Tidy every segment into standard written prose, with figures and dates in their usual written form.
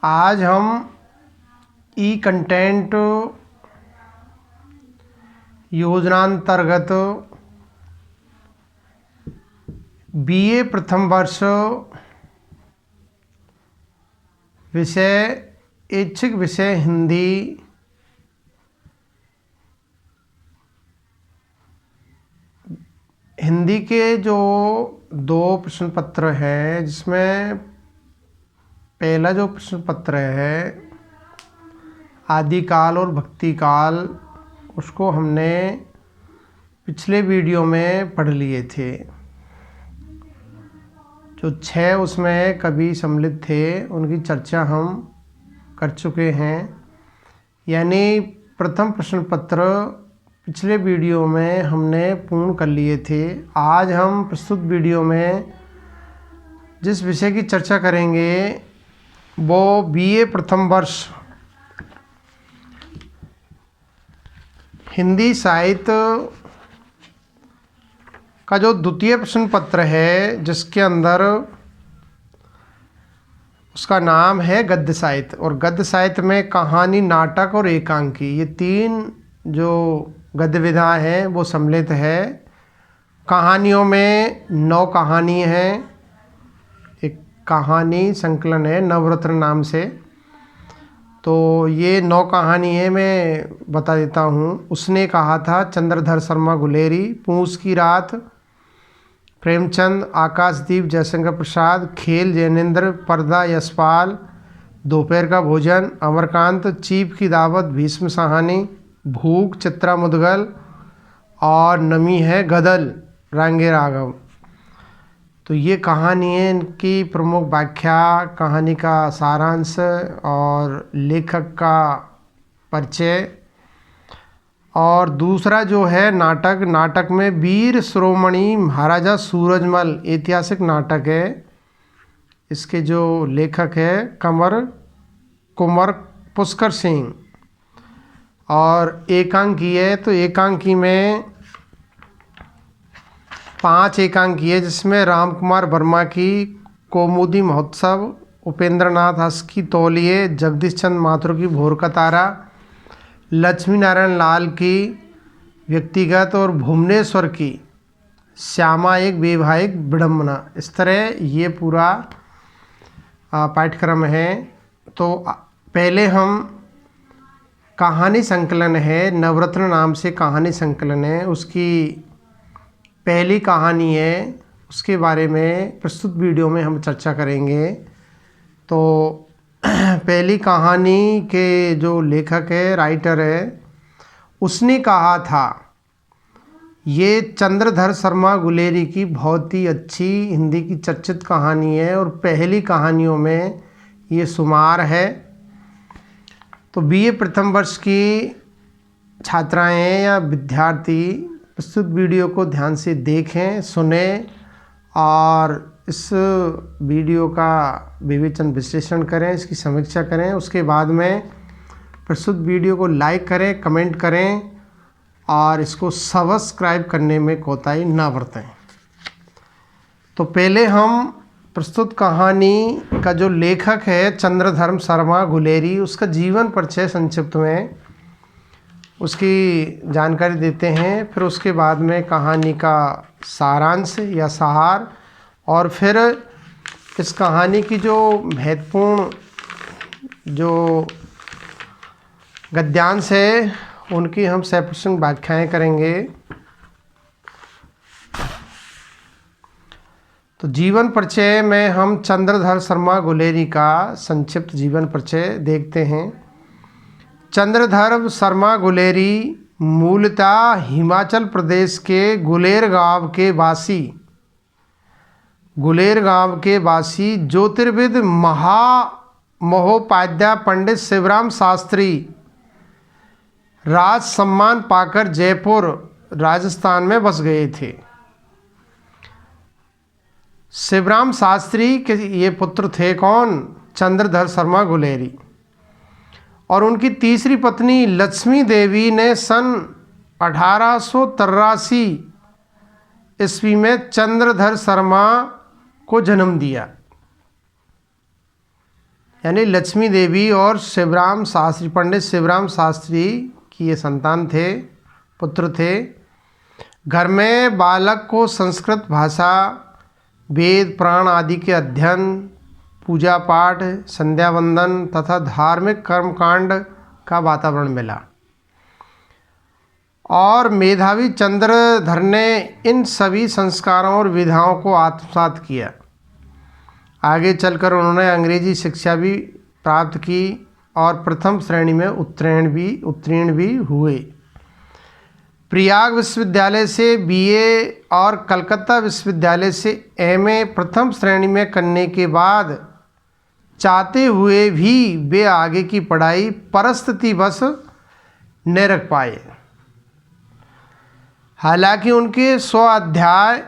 आज हम ई कंटेंट योजनांतर्गत बीए प्रथम वर्ष विषय ऐच्छिक विषय हिंदी के जो 2 प्रश्न पत्र है, जिसमें पहला जो प्रश्न पत्र है आदिकाल और भक्तिकाल, उसको हमने पिछले वीडियो में पढ़ लिए थे। जो 6 उसमें कवि सम्मिलित थे उनकी चर्चा हम कर चुके हैं। यानी प्रथम प्रश्न पत्र पिछले वीडियो में हमने पूर्ण कर लिए थे। आज हम प्रस्तुत वीडियो में जिस विषय की चर्चा करेंगे वो बीए प्रथम वर्ष हिंदी साहित्य का जो द्वितीय प्रश्न पत्र है, जिसके अंदर उसका नाम है गद्य साहित्य। और गद्य साहित्य में कहानी, नाटक और एकांकी, ये 3 जो गद्य विधा है वो सम्मिलित है। कहानियों में 9 कहानी हैं। एक कहानी संकलन है नवरत्न नाम से। तो ये 9 कहानी है, मैं बता देता हूँ। उसने कहा था, चंद्रधर शर्मा गुलेरी, पूस की रात, प्रेमचंद, आकाशदीप जयशंकर प्रसाद, खेल जैनेन्द्र, पर्दा यशपाल, दोपहर का भोजन अमरकांत, चीप की दावत भीष्म साहनी, भूख चित्रा मुदगल और नमी है गदल रांगे राघव। तो ये कहानी है, इनकी प्रमुख व्याख्या, कहानी का सारांश और लेखक का परिचय। और दूसरा जो है नाटक में वीर शिरोमणि महाराजा सूरजमल, ऐतिहासिक नाटक है। इसके जो लेखक है कुंवर पुष्कर सिंह। और एकांकी है, तो एकांकी में 5 एकांकी है, जिसमें राम कुमार वर्मा की कौमुदी महोत्सव, उपेंद्र नाथ हंस की तौलिए, जगदीश चंद्र माथुर की भोर का तारा, लक्ष्मी नारायण लाल की व्यक्तिगत और भुवनेश्वर की श्यामा एक वैवाहिक विडम्बना। इस तरह ये पूरा पाठ्यक्रम है। तो पहले हम कहानी संकलन है, नवरत्न नाम से कहानी संकलन है, उसकी पहली कहानी है, उसके बारे में प्रस्तुत वीडियो में हम चर्चा करेंगे। तो पहली कहानी के जो लेखक है, राइटर है, उसने कहा था ये चंद्रधर शर्मा गुलेरी की बहुत ही अच्छी हिंदी की चर्चित कहानी है और पहली कहानियों में ये शुमार है। तो बीए प्रथम वर्ष की छात्राएं या विद्यार्थी प्रस्तुत वीडियो को ध्यान से देखें, सुनें और इस वीडियो का विवेचन विश्लेषण करें, इसकी समीक्षा करें। उसके बाद में प्रस्तुत वीडियो को लाइक करें, कमेंट करें और इसको सब्सक्राइब करने में कोताही ना बरतें। तो पहले हम प्रस्तुत कहानी का जो लेखक है चंद्रधर शर्मा गुलेरी, उसका जीवन परिचय संक्षिप्त में उसकी जानकारी देते हैं। फिर उसके बाद में कहानी का सारांश या सार, और फिर इस कहानी की जो महत्वपूर्ण जो गद्यांश है उनकी हम सप्रसंग व्याख्याएं करेंगे। तो जीवन परिचय में हम चंद्रधर शर्मा गुलेरी का संक्षिप्त जीवन परिचय देखते हैं। चंद्रधर शर्मा गुलेरी मूलतः हिमाचल प्रदेश के गुलेर गांव के वासी ज्योतिर्विद महोपाध्याय पंडित शिवराम शास्त्री राज सम्मान पाकर जयपुर राजस्थान में बस गए थे। शिवराम शास्त्री के ये पुत्र थे कौन? चंद्रधर शर्मा गुलेरी। और उनकी तीसरी पत्नी लक्ष्मी देवी ने सन 1883 ईस्वी में चंद्रधर शर्मा को जन्म दिया। यानी लक्ष्मी देवी और शिवराम शास्त्री, पंडित शिवराम शास्त्री की ये संतान थे, पुत्र थे। घर में बालक को संस्कृत भाषा, वेद पुराण आदि के अध्ययन, पूजा पाठ, संध्या वंदन तथा धार्मिक कर्मकांड का वातावरण मिला और मेधावी चंद्रधर ने इन सभी संस्कारों और विधाओं को आत्मसात किया। आगे चलकर उन्होंने अंग्रेजी शिक्षा भी प्राप्त की और प्रथम श्रेणी में उत्तीर्ण भी हुए। प्रयाग विश्वविद्यालय से बीए और कलकत्ता विश्वविद्यालय से एमए प्रथम श्रेणी में करने के बाद चाहते हुए भी वे आगे की पढ़ाई परिस्थितिवश न रख पाए। हालांकि उनके स्वाध्याय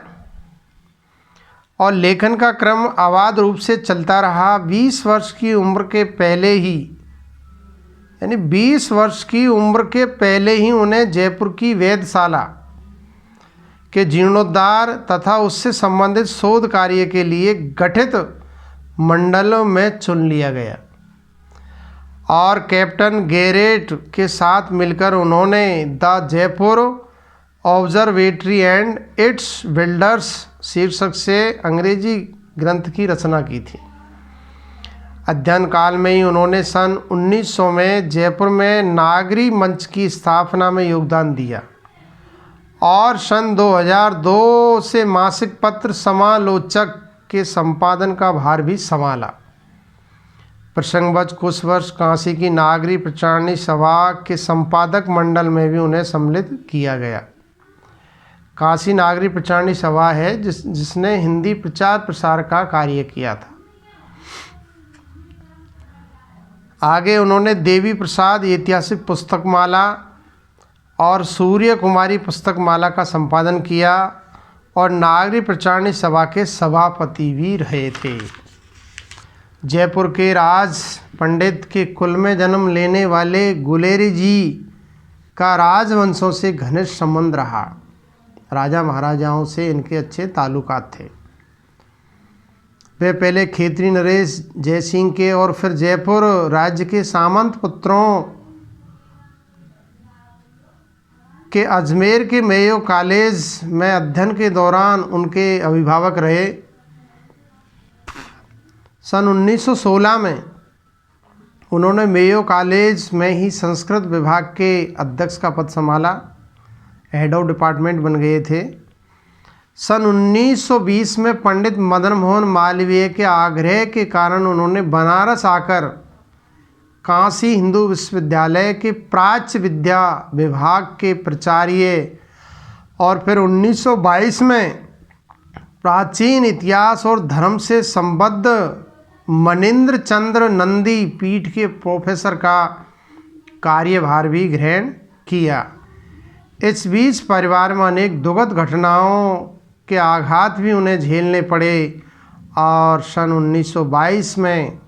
और लेखन का क्रम अबाध रूप से चलता रहा। 20 वर्ष की उम्र के पहले ही, यानी 20 वर्ष की उम्र के पहले ही उन्हें जयपुर की वेधशाला के जीर्णोद्धार तथा उससे संबंधित शोध कार्य के लिए गठित मंडलों में चुन लिया गया और कैप्टन गैरेट के साथ मिलकर उन्होंने the Jaipur observatory and it's builders शीर्षक से अंग्रेजी ग्रंथ की रचना की थी। अध्ययन काल में ही उन्होंने सन 1900 में जयपुर में नागरी मंच की स्थापना में योगदान दिया और सन 2002 से मासिक पत्र समालोचक के संपादन का भार भी संभाला। प्रसंगवश कुछ वर्ष काशी की नागरी प्रचारणी सभा के संपादक मंडल में भी उन्हें सम्मिलित किया गया। काशी नागरी प्रचारणी सभा है जिसने हिंदी प्रचार प्रसार का कार्य किया था। आगे उन्होंने देवी प्रसाद ऐतिहासिक पुस्तकमाला और सूर्य कुमारी पुस्तकमाला का संपादन किया और नागरी प्रचारणी सभा के सभापति भी रहे थे। जयपुर के राज पंडित के कुल में जन्म लेने वाले गुलेरी जी का राजवंशों से घनिष्ठ संबंध रहा। राजा महाराजाओं से इनके अच्छे ताल्लुकात थे। वे पहले खेतरी नरेश जयसिंह के और फिर जयपुर राज्य के सामंत पुत्रों के अजमेर के मेयो कॉलेज में अध्ययन के दौरान उनके अभिभावक रहे। सन 1916 में उन्होंने मेयो कॉलेज में ही संस्कृत विभाग के अध्यक्ष का पद संभाला, हेड ऑफ डिपार्टमेंट बन गए थे। सन 1920 में पंडित मदन मोहन मालवीय के आग्रह के कारण उन्होंने बनारस आकर काशी हिंदू विश्वविद्यालय के प्राच्य विद्या विभाग के प्राचार्य और फिर 1922 में प्राचीन इतिहास और धर्म से संबद्ध मनीन्द्र चंद्र नंदी पीठ के प्रोफेसर का कार्यभार भी ग्रहण किया। इस बीच परिवार में अनेक दुखद घटनाओं के आघात भी उन्हें झेलने पड़े और सन 1922 में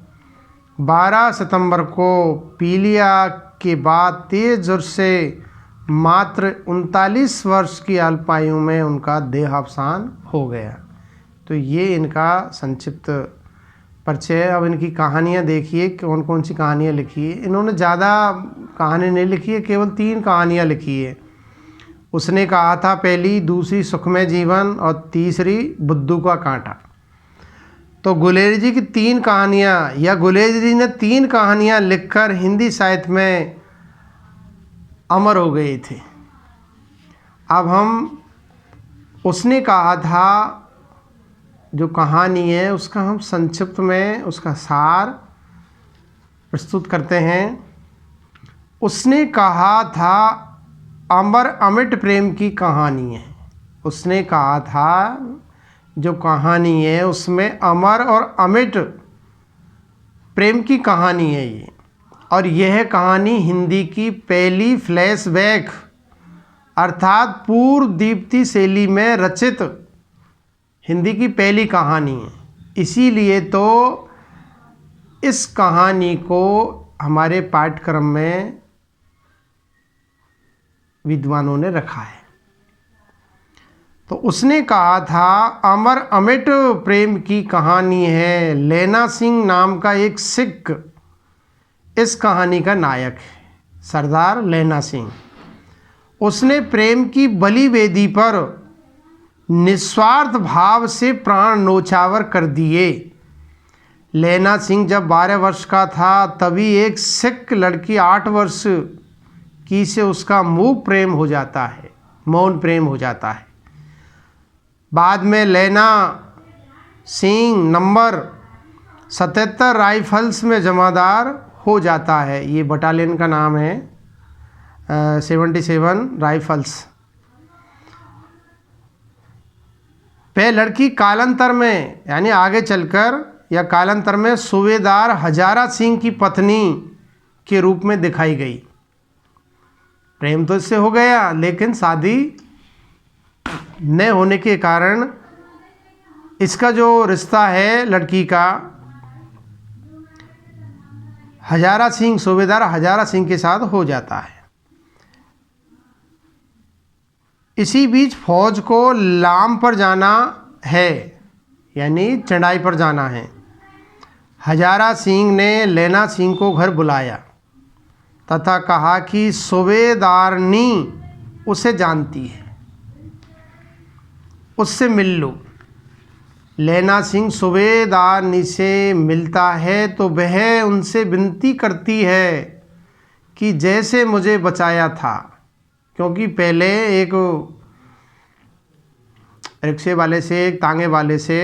12 सितंबर को पीलिया के बाद तेज ज्वर से मात्र 39 वर्ष की अल्पायु में उनका देहावसान हो गया। तो ये इनका संक्षिप्त परिचय। अब इनकी कहानियाँ देखिए, कौन कौन सी कहानियाँ लिखी है। इन्होंने ज़्यादा कहानी नहीं लिखी है, केवल 3 कहानियाँ लिखी है। उसने कहा था पहली, दूसरी सुखमय जीवन और तीसरी बुद्धू का कांटा। तो गुलेरी जी की 3 कहानियाँ या गुलेरी जी ने 3 कहानियाँ लिखकर हिंदी साहित्य में अमर हो गए थे। अब हम उसने कहा था जो कहानी है उसका हम संक्षिप्त में उसका सार प्रस्तुत करते हैं। उसने कहा था अमर अमिट प्रेम की कहानी है। उसने कहा था जो कहानी है उसमें अमर और अमिट प्रेम की कहानी है ये, और यह कहानी हिंदी की पहली फ्लैशबैक अर्थात पूर्व दीप्ति शैली में रचित हिंदी की पहली कहानी है। इसीलिए तो इस कहानी को हमारे पाठ्यक्रम में विद्वानों ने रखा है। तो उसने कहा था अमर अमिट प्रेम की कहानी है, लैला सिंह नाम का एक सिख इस कहानी का नायक है, सरदार लैला सिंह। उसने प्रेम की बलि वेदी पर निस्वार्थ भाव से प्राण न्योछावर कर दिए। लैला सिंह जब 12 वर्ष का था तभी एक सिख लड़की 8 वर्ष की से उसका मूक प्रेम हो जाता है, मौन प्रेम हो जाता है। बाद में लैला सिंह नंबर 77 राइफल्स में जमादार हो जाता है। ये बटालियन का नाम है 77 राइफल्स। वह लड़की कालांतर में यानी आगे चलकर या कालांतर में सूबेदार हजारा सिंह की पत्नी के रूप में दिखाई गई। प्रेम तो इससे हो गया लेकिन शादी न होने के कारण इसका जो रिश्ता है लड़की का हजारा सिंह, सूबेदार हजारा सिंह के साथ हो जाता है। इसी बीच फौज को लाम पर जाना है यानी चढ़ाई पर जाना है। हजारा सिंह ने लैला सिंह को घर बुलाया तथा कहा कि सूबेदारनी उसे जानती है, उससे मिल लो। लैला सिंह सूबेदारनी से मिलता है तो वह उनसे विनती करती है कि जैसे मुझे बचाया था, क्योंकि पहले एक रिक्शे वाले से, एक तांगे वाले से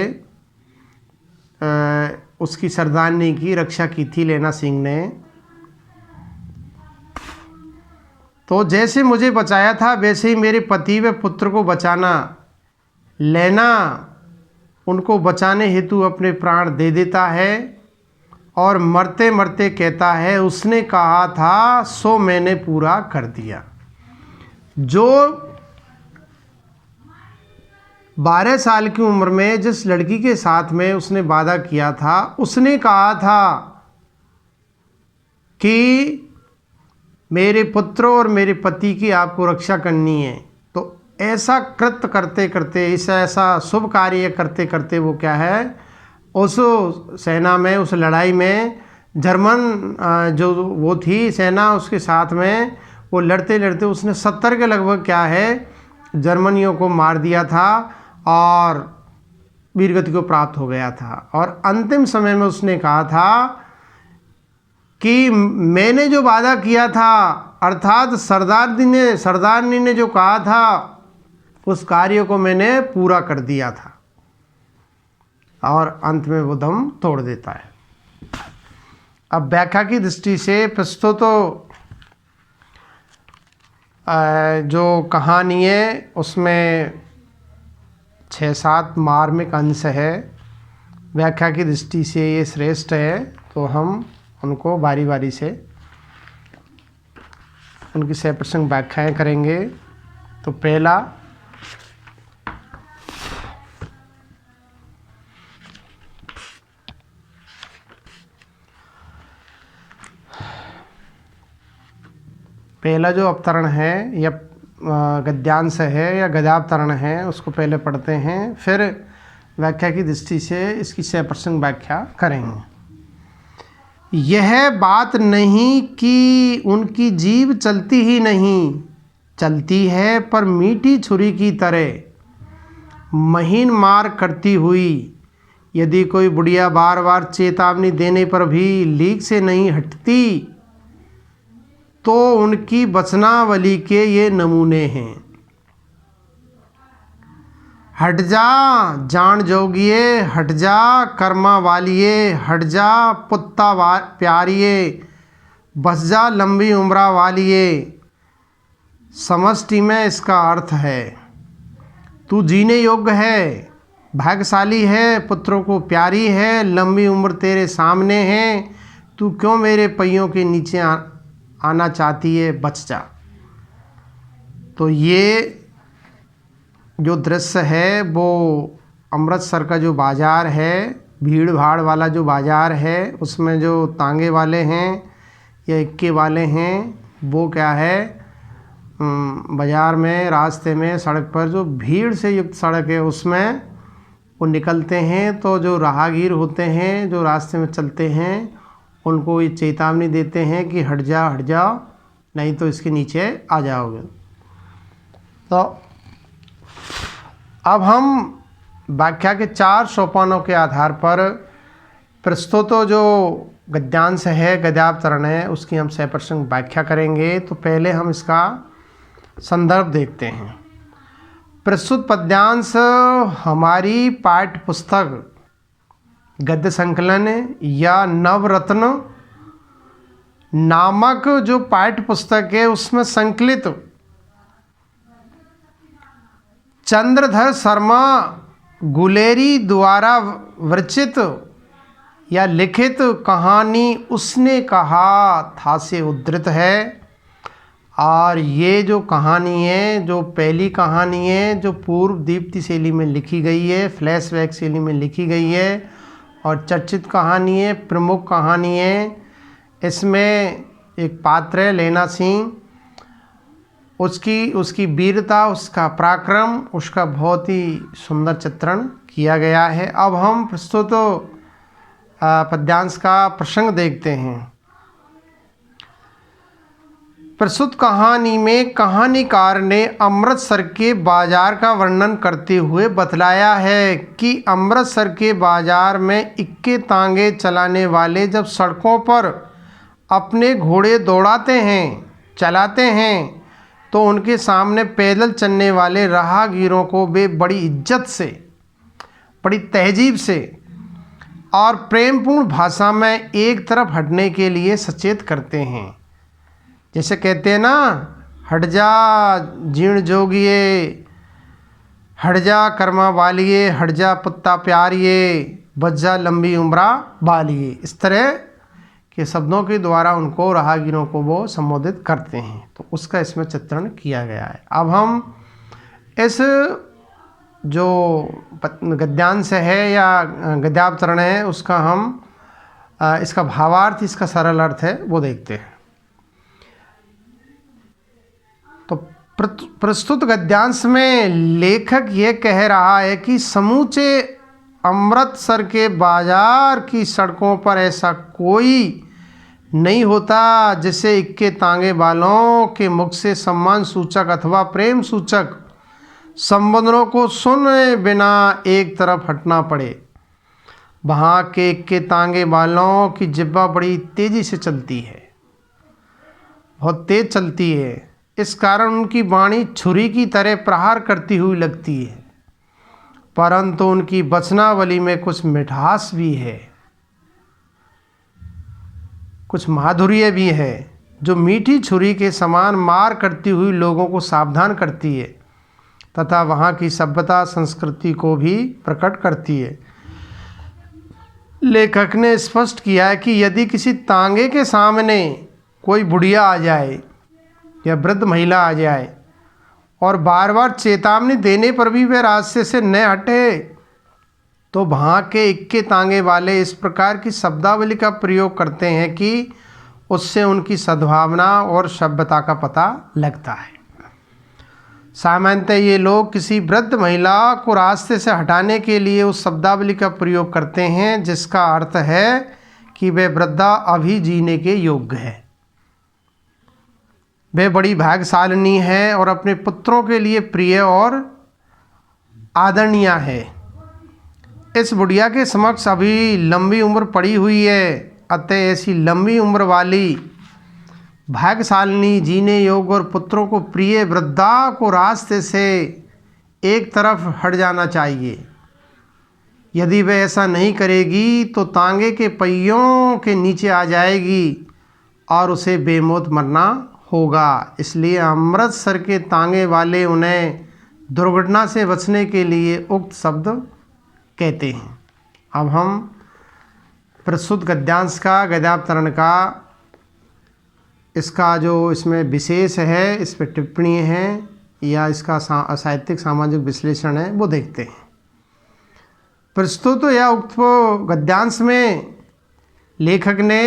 उसकी सरदारनी की रक्षा की थी लैला सिंह ने। तो जैसे मुझे बचाया था वैसे ही मेरे पति व पुत्र को बचाना। लैला उनको बचाने हेतु अपने प्राण दे देता है और मरते मरते कहता है उसने कहा था सो मैंने पूरा कर दिया। जो 12 साल की उम्र में जिस लड़की के साथ में उसने वादा किया था, उसने कहा था कि मेरे पुत्र और मेरे पति की आपको रक्षा करनी है। तो ऐसा कृत्य करते करते, ऐसा शुभ कार्य करते करते वो क्या है, उस सेना में, उस लड़ाई में जर्मन जो वो थी सेना, उसके साथ में वो लड़ते लड़ते उसने 70 के लगभग क्या है जर्मनियों को मार दिया था और वीरगति को प्राप्त हो गया था। और अंतिम समय में उसने कहा था कि मैंने जो वादा किया था, अर्थात सरदारनी ने जो कहा था उस कार्य को मैंने पूरा कर दिया था। और अंत में वो दम तोड़ देता है। अब व्याख्या की दृष्टि से प्रस्तुत तो जो कहानी है उसमें 6-7 मार्मिक अंश है। व्याख्या की दृष्टि से ये श्रेष्ठ है, तो हम उनको बारी बारी से उनकी 100% व्याख्याएँ करेंगे। तो पहला, जो अवतरण है या गद्यांश है या गद्यावतरण है उसको पहले पढ़ते हैं, फिर व्याख्या की दृष्टि से इसकी 100% व्याख्या करेंगे। यह बात नहीं कि उनकी जीभ चलती ही नहीं, चलती है पर मीठी छुरी की तरह महीन मार करती हुई। यदि कोई बुढ़िया बार बार चेतावनी देने पर भी लीक से नहीं हटती तो उनकी वचनावली के ये नमूने हैं। हट जा जान जोगिए, हट जा कर्मा वालिए, हट जा पुत्ता प्यारिए, बस जा लंबी उम्रा वालिए। समष्टि में इसका अर्थ है तू जीने योग्य है, भाग्यशाली है, पुत्रों को प्यारी है, लंबी उम्र तेरे सामने है, तू क्यों मेरे पहियों के नीचे आना चाहती है, बच जा। तो ये जो दृश्य है वो अमृतसर का जो बाज़ार है, भीड़ भाड़ वाला जो बाज़ार है, उसमें जो तांगे वाले हैं या इक्के वाले हैं वो क्या है, बाज़ार में, रास्ते में, सड़क पर जो भीड़ से युक्त सड़क है उसमें वो निकलते हैं, तो जो राहगीर होते हैं जो रास्ते में चलते हैं उनको ये चेतावनी देते हैं कि हट जाओ, नहीं तो इसके नीचे आ जाओगे। तो अब हम व्याख्या के 4 सोपानों के आधार पर प्रस्तुत जो गद्यांश है, गद्यावतरण है, उसकी हम सप्रसंग व्याख्या करेंगे। तो पहले हम इसका संदर्भ देखते हैं। प्रस्तुत पद्यांश हमारी पाठ्य पुस्तक गद्य संकलन या नवरत्न नामक जो पाठ्य पुस्तक है उसमें संकलित चंद्रधर शर्मा गुलेरी द्वारा विरचित या लिखित कहानी उसने कहा था से उद्धृत है। और ये जो कहानी है, जो पहली कहानी है, जो पूर्व दीप्ति शैली में लिखी गई है, फ्लैशबैक शैली में लिखी गई है और चर्चित कहानी है, प्रमुख कहानी है। इसमें एक पात्र है लेना सिंह, उसकी वीरता, उसका पराक्रम, उसका बहुत ही सुंदर चित्रण किया गया है। अब हम प्रस्तुत पद्यांश का प्रसंग देखते हैं। प्रस्तुत कहानी में कहानीकार ने अमृतसर के बाजार का वर्णन करते हुए बतलाया है कि अमृतसर के बाजार में इक्के तांगे चलाने वाले जब सड़कों पर अपने घोड़े चलाते हैं तो उनके सामने पैदल चलने वाले राहगीरों को वे बड़ी इज्जत से, बड़ी तहजीब से और प्रेमपूर्ण भाषा में एक तरफ हटने के लिए सचेत करते हैं। जैसे कहते हैं ना, हट जा जीर्ण जोगिए, हट जा कर्मा वालिए, हट जा पुत्ता प्यारिए, बच जा लंबी उम्रा बालिए। इस तरह के शब्दों के द्वारा उनको, राहगीरों को वो संबोधित करते हैं। तो उसका इसमें चित्रण किया गया है। अब हम इस जो गद्यांश है या गद्यावतरण है उसका हम इसका भावार्थ, इसका सरल अर्थ है वो देखते हैं। तो प्रस्तुत गद्यांश में लेखक ये कह रहा है कि समूचे अमृतसर के बाजार की सड़कों पर ऐसा कोई नहीं होता जिसे इक्के तांगे वालों के मुख से सम्मान सूचक अथवा प्रेम सूचक संबोधनों को सुने बिना एक तरफ हटना पड़े। वहाँ के इक्के तांगे वालों की जिह्वा बड़ी तेज़ी से चलती है, बहुत तेज चलती है। इस कारण उनकी वाणी छुरी की तरह प्रहार करती हुई लगती है, परंतु उनकी वचनावली में कुछ मिठास भी है, कुछ माधुर्य भी है, जो मीठी छुरी के समान मार करती हुई लोगों को सावधान करती है तथा वहाँ की सभ्यता संस्कृति को भी प्रकट करती है। लेखक ने स्पष्ट किया है कि यदि किसी तांगे के सामने कोई बुढ़िया आ जाए या वृद्ध महिला आ जाए और बार बार चेतावनी देने पर भी वे रास्ते से न हटे, तो वहाँ के इक्के तांगे वाले इस प्रकार की शब्दावली का प्रयोग करते हैं कि उससे उनकी सद्भावना और सभ्यता का पता लगता है। सामान्यतः ये लोग किसी वृद्ध महिला को रास्ते से हटाने के लिए उस शब्दावली का प्रयोग करते हैं जिसका अर्थ है कि वे वृद्धा अभी जीने के योग्य है, वे बड़ी भाग्यशालिनी है और अपने पुत्रों के लिए प्रिय और आदरणीय है। इस बुढ़िया के समक्ष अभी लंबी उम्र पड़ी हुई है, अतः ऐसी लंबी उम्र वाली भाग्यशालिनी, जीने योग्य और पुत्रों को प्रिय वृद्धा को रास्ते से एक तरफ हट जाना चाहिए। यदि वह ऐसा नहीं करेगी तो तांगे के पहियों के नीचे आ जाएगी और उसे बेमौत मरना होगा। इसलिए अमृतसर के तांगे वाले उन्हें दुर्घटना से बचने के लिए उक्त शब्द कहते हैं। अब हम प्रस्तुत गद्यांश का, गद्यावतरण का, इसका जो इसमें विशेष है, इस पर टिप्पणी है या इसका साहित्यिक सामाजिक विश्लेषण है वो देखते हैं। प्रस्तुत या उक्त गद्यांश में लेखक ने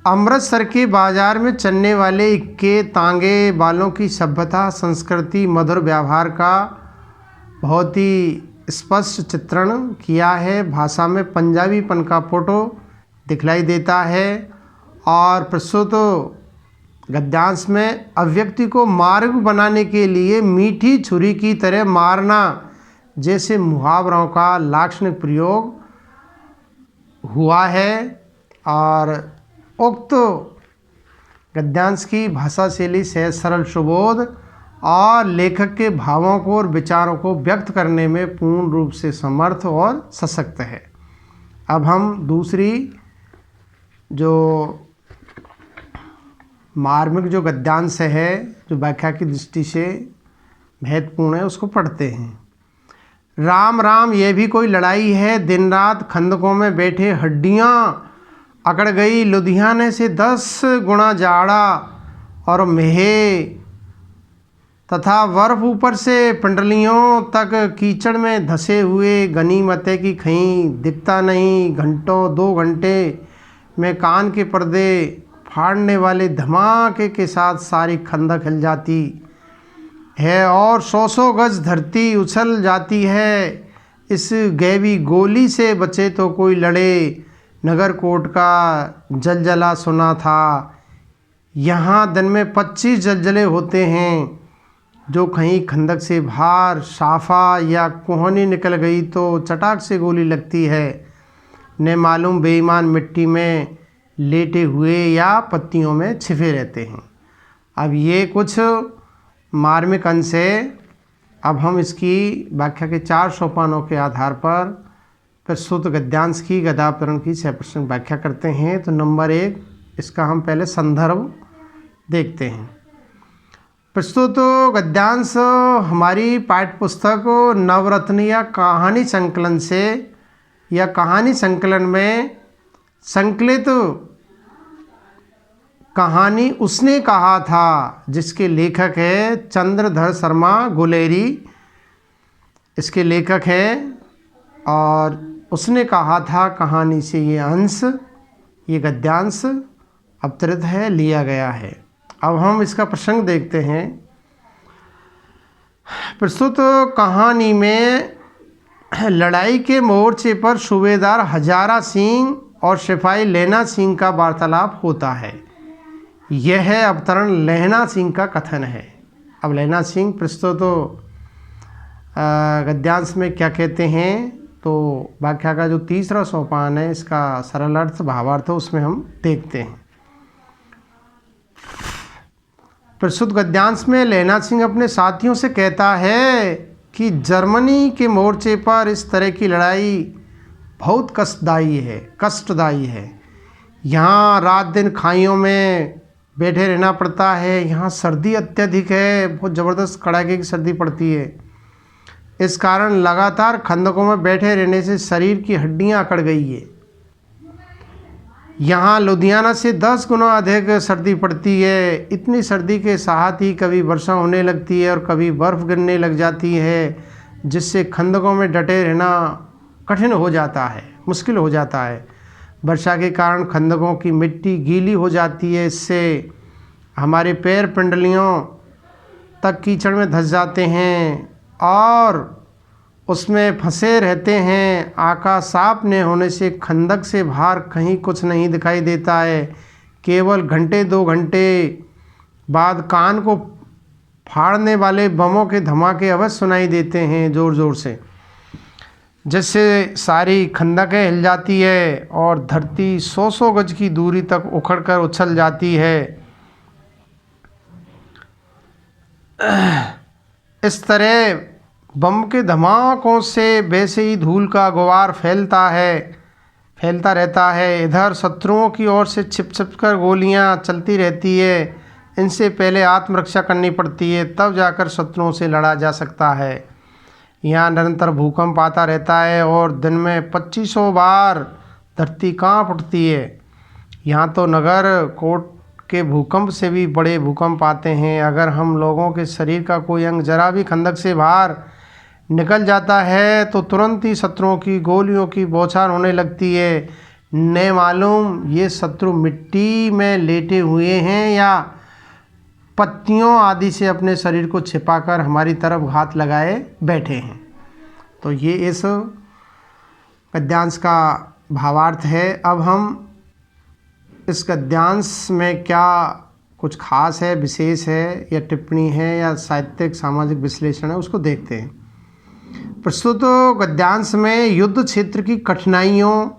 अमृतसर के बाजार में चलने वाले इक्के तांगे बालों की सभ्यता, संस्कृति, मधुर व्यवहार का बहुत ही स्पष्ट चित्रण किया है। भाषा में पंजाबीपन का फोटो दिखलाई देता है और प्रस्तुत गद्यांश में अभिव्यक्ति को मार्ग बनाने के लिए मीठी छुरी की तरह मारना जैसे मुहावरों का लाक्षणिक प्रयोग हुआ है। और उक्त गद्यांश की भाषा शैली सहज, सरल, सुबोध और लेखक के भावों को और विचारों को व्यक्त करने में पूर्ण रूप से समर्थ और सशक्त है। अब हम दूसरी जो मार्मिक जो गद्यांश है, जो व्याख्या की दृष्टि से महत्वपूर्ण है, उसको पढ़ते हैं। राम राम ये भी कोई लड़ाई है, दिन रात खंदकों में बैठे हड्डियाँ अकड़ गई, लुधियाने से 10 गुना जाड़ा और मेहे तथा बर्फ ऊपर से पिंडलियों तक कीचड़ में धसे हुए, गनीमतें की कहीं दिखता नहीं। घंटों 2 घंटे में कान के पर्दे फाड़ने वाले धमाके के साथ सारी खंदक हिल जाती है और 100 गज धरती उछल जाती है। इस गैबी गोली से बचे तो कोई लड़े, नगरकोट का जलजला सुना था। यहाँ दिन में 25 जलजले होते हैं। जो कहीं खंदक से बाहर साफा या कोहनी निकल गई तो चटाक से गोली लगती है। न मालूम बेईमान मिट्टी में लेटे हुए या पत्तियों में छिपे रहते हैं। अब ये कुछ मार्मिक अंश है। अब हम इसकी व्याख्या के 4 सोपानों के आधार पर प्रस्तुत गद्यांश की गद्यावतरण की 6% व्याख्या करते हैं। तो नंबर 1, इसका हम पहले संदर्भ देखते हैं। प्रस्तुत गद्यांश हमारी पाठ्यपुस्तक नवरत्न या कहानी संकलन से या कहानी संकलन में संकलित कहानी उसने कहा था, जिसके लेखक है चंद्रधर शर्मा गुलेरी, इसके लेखक हैं। और उसने कहा था कहानी से ये अंश, ये गद्यांश अवतरित है, लिया गया है। अब हम इसका प्रसंग देखते हैं। प्रस्तुत कहानी में लड़ाई के मोर्चे पर सूबेदार हजारा सिंह और सिपाही लहना सिंह का वार्तालाप होता है। यह अवतरण लहना सिंह का कथन है। अब लहना सिंह प्रस्तुत गद्यांश में क्या कहते हैं, तो व्याख्या का जो 3रा सोपान है, इसका सरल अर्थ भावार्थ उसमें हम देखते हैं। प्रस्तुत गद्यांश में लहना सिंह अपने साथियों से कहता है कि जर्मनी के मोर्चे पर इस तरह की लड़ाई बहुत कष्टदायी है। यहाँ रात दिन खाइयों में बैठे रहना पड़ता है। यहाँ सर्दी अत्यधिक है, बहुत ज़बरदस्त कड़ाके की सर्दी पड़ती है। इस कारण लगातार खंदकों में बैठे रहने से शरीर की हड्डियाँ अकड़ गई है। यहाँ लुधियाना से 10 गुना अधिक सर्दी पड़ती है। इतनी सर्दी के साथ ही कभी वर्षा होने लगती है और कभी बर्फ़ गिरने लग जाती है, जिससे खंदकों में डटे रहना कठिन हो जाता है, मुश्किल हो जाता है। वर्षा के कारण खंदकों की मिट्टी गीली हो जाती है। इससे हमारे पैर पिंडलियों तक कीचड़ में धंस जाते हैं और उसमें फंसे रहते हैं। आकाश साफ न होने से खंदक से बाहर कहीं कुछ नहीं दिखाई देता है। केवल घंटे 2 घंटे बाद कान को फाड़ने वाले बमों के धमाके अवश्य सुनाई देते हैं ज़ोर ज़ोर से, जिससे सारी खंदकें हिल जाती है और धरती 100 गज की दूरी तक उखड़कर उछल जाती है। इस तरह बम के धमाकों से वैसे ही धूल का गुबार फैलता रहता है। इधर शत्रुओं की ओर से छिप कर गोलियां चलती रहती है। इनसे पहले आत्मरक्षा करनी पड़ती है, तब जाकर शत्रुओं से लड़ा जा सकता है। यहाँ निरंतर भूकंप आता रहता है और दिन में 2500 बार धरती कांप उठती है। यहाँ तो नगर कोट के भूकंप से भी बड़े भूकंप आते हैं। अगर हम लोगों के शरीर का कोई अंग जरा भी खंदक से बाहर निकल जाता है तो तुरंत ही शत्रुओं की गोलियों की बौछार होने लगती है। न मालूम ये शत्रु मिट्टी में लेटे हुए हैं या पत्तियों आदि से अपने शरीर को छिपाकर हमारी तरफ घात लगाए बैठे हैं। तो ये इस गद्यांश का भावार्थ है। अब हम इस गद्यांश में क्या कुछ खास है, विशेष है या टिप्पणी है या साहित्यिक सामाजिक विश्लेषण है उसको देखते हैं। प्रस्तुत गद्यांश में युद्ध क्षेत्र की कठिनाइयों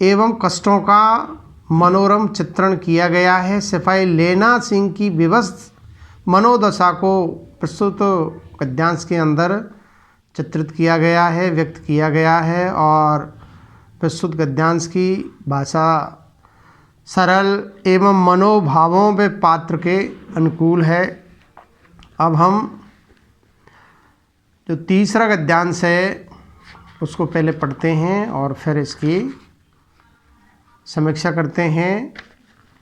एवं कष्टों का मनोरम चित्रण किया गया है। सिपाही लैना सिंह की विवश मनोदशा को प्रस्तुत गद्यांश के अंदर चित्रित किया गया है, व्यक्त किया गया है और प्रस्तुत गद्यांश की भाषा सरल एवं मनोभावों व पात्र के अनुकूल है। अब हम जो तीसरा गद्यांश है उसको पहले पढ़ते हैं और फिर इसकी समीक्षा करते हैं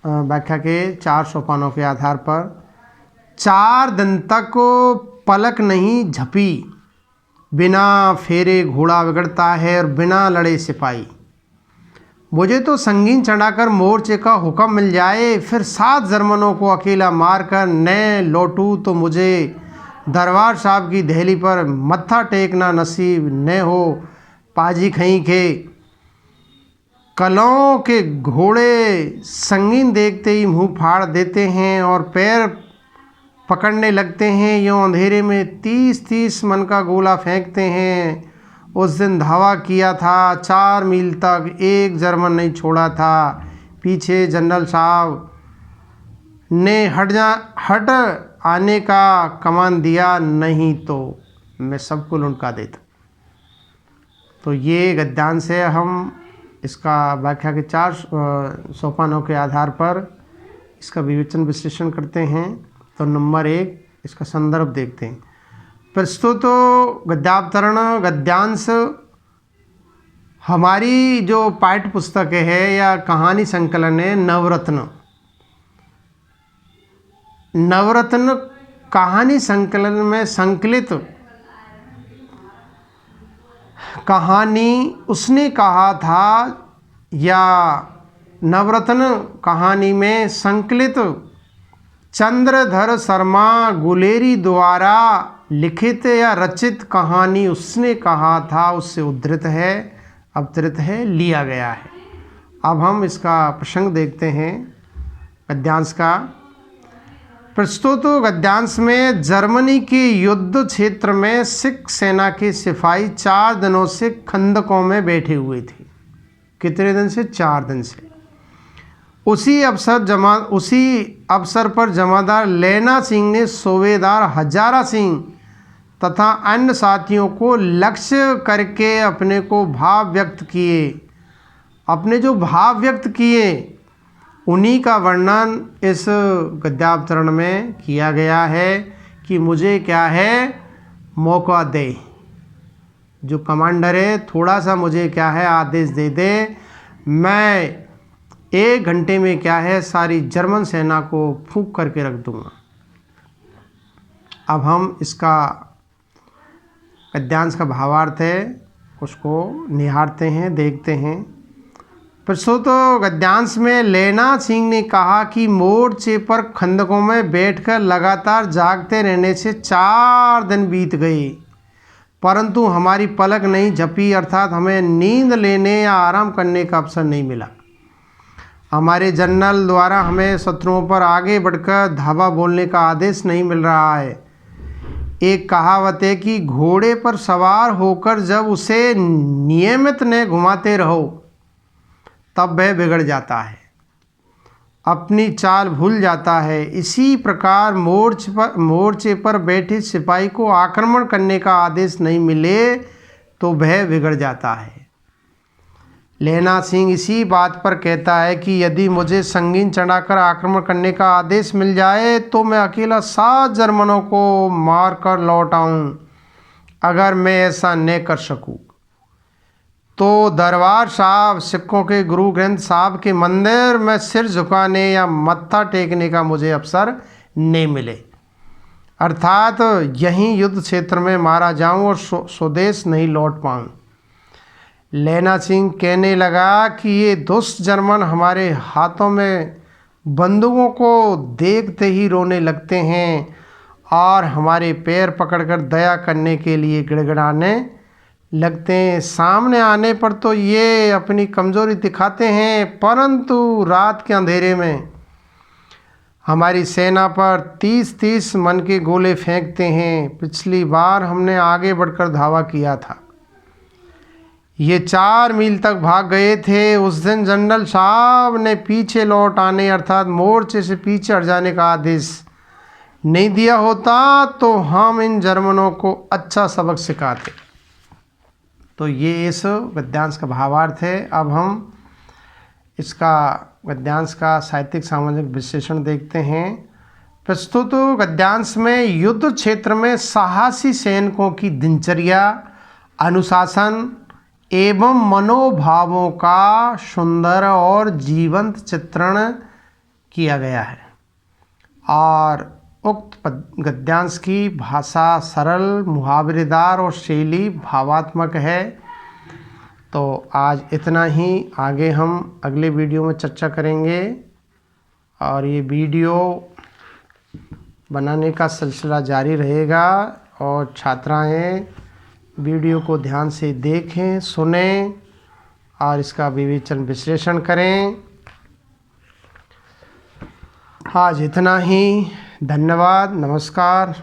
व्याख्या के 4 सोपानों के आधार पर। 4 दिन तक पलक नहीं झपी, बिना फेरे घोड़ा बिगड़ता है और बिना लड़े सिपाही। मुझे तो संगीन चढ़ाकर मोर्चे का हुक्म मिल जाए, फिर 7 जर्मनों को अकेला मारकर न लौटूँ तो मुझे दरबार साहब की दहली पर मत्था टेकना नसीब न हो। पाजी खई के कलों के घोड़े संगीन देखते ही मुंह फाड़ देते हैं और पैर पकड़ने लगते हैं, यूँ अंधेरे में 30-30 मन का गोला फेंकते हैं। उस दिन धावा किया था, 4 मील तक एक जर्मन नहीं छोड़ा था। पीछे जनरल साहब ने हट आने का कमान दिया, नहीं तो मैं सबको लुढ़का देता। तो ये गद्यांश है। हम इसका व्याख्या के 4 सोपानों के आधार पर इसका विवेचन विश्लेषण करते हैं। तो नंबर 1 इसका संदर्भ देखते हैं। प्रस्तुत गद्यावतरण गद्यांश हमारी जो पाठ्य पुस्तक है या कहानी संकलन है नवरत्न। नवरत्न कहानी संकलन में संकलित कहानी उसने कहा था या नवरत्न कहानी में संकलित चंद्रधर शर्मा गुलेरी द्वारा लिखित या रचित कहानी उसने कहा था उससे उद्धृत है, अवतरित है, लिया गया है। अब हम इसका प्रसंग देखते हैं गद्यांश का। प्रस्तुत गद्यांश में जर्मनी के युद्ध क्षेत्र में सिख सेना के सिपाही 4 दिनों से खंदकों में बैठे हुए थे। कितने दिन से? 4 दिन से। उसी अवसर पर जमादार लैना सिंह ने सूबेदार हजारा सिंह तथा अन्य साथियों को लक्ष्य करके अपने को भाव व्यक्त किए। अपने जो भाव व्यक्त किए उन्हीं का वर्णन इस गद्यावतरण में किया गया है कि मुझे क्या है, मौका दे। जो कमांडर है थोड़ा सा मुझे क्या है आदेश दे दे, मैं 1 घंटे में क्या है सारी जर्मन सेना को फूंक करके रख दूंगा। अब हम इसका गद्यांश का भावार्थ है उसको निहारते हैं, देखते हैं। प्रस्तुत गद्यांश में लैना सिंह ने कहा कि मोर्चे पर खंदकों में बैठकर लगातार जागते रहने से 4 दिन बीत गए, परंतु हमारी पलक नहीं झपी, अर्थात हमें नींद लेने या आराम करने का अवसर नहीं मिला। हमारे जनरल द्वारा हमें शत्रुओं पर आगे बढ़कर धावा बोलने का आदेश नहीं मिल रहा है। एक कहावत है कि घोड़े पर सवार होकर जब उसे नियमित न घुमाते रहो तब वह बिगड़ जाता है, अपनी चाल भूल जाता है। इसी प्रकार मोर्चे पर बैठे सिपाही को आक्रमण करने का आदेश नहीं मिले तो वह बिगड़ जाता है। लैना सिंह इसी बात पर कहता है कि यदि मुझे संगीन चढ़ाकर आक्रमण करने का आदेश मिल जाए तो मैं अकेला 7 जर्मनों को मार कर लौट आऊँ। अगर मैं ऐसा न कर सकूँ तो दरबार साहब सिखों के गुरु ग्रंथ साहब के मंदिर में सिर झुकाने या मत्था टेकने का मुझे अवसर नहीं मिले, अर्थात यहीं युद्ध क्षेत्र में मारा जाऊं और स्वदेश नहीं लौट पाऊं। लेना सिंह कहने लगा कि ये दुष्ट जर्मन हमारे हाथों में बंदूकों को देखते ही रोने लगते हैं और हमारे पैर पकड़कर दया करने के लिए गिड़गिड़ाने लगते हैं। सामने आने पर तो ये अपनी कमज़ोरी दिखाते हैं, परंतु रात के अंधेरे में हमारी सेना पर 30-30 मन के गोले फेंकते हैं। पिछली बार हमने आगे बढ़कर धावा किया था, ये 4 मील तक भाग गए थे। उस दिन जनरल साहब ने पीछे लौट आने अर्थात मोर्चे से पीछे हट जाने का आदेश नहीं दिया होता तो हम इन जर्मनों को अच्छा सबक सिखाते। तो ये इस गद्यांश का भावार्थ है। अब हम इसका गद्यांश का साहित्यिक सामाजिक विश्लेषण देखते हैं। प्रस्तुत गद्यांश में युद्ध क्षेत्र में साहसी सैनिकों की दिनचर्या, अनुशासन एवं मनोभावों का सुंदर और जीवंत चित्रण किया गया है और उक्त गद्यांश की भाषा सरल, मुहावरेदार और शैली भावात्मक है। तो आज इतना ही, आगे हम अगले वीडियो में चर्चा करेंगे और ये वीडियो बनाने का सिलसिला जारी रहेगा और छात्राएं वीडियो को ध्यान से देखें, सुनें और इसका विवेचन विश्लेषण करें। आज इतना ही, धन्यवाद, नमस्कार।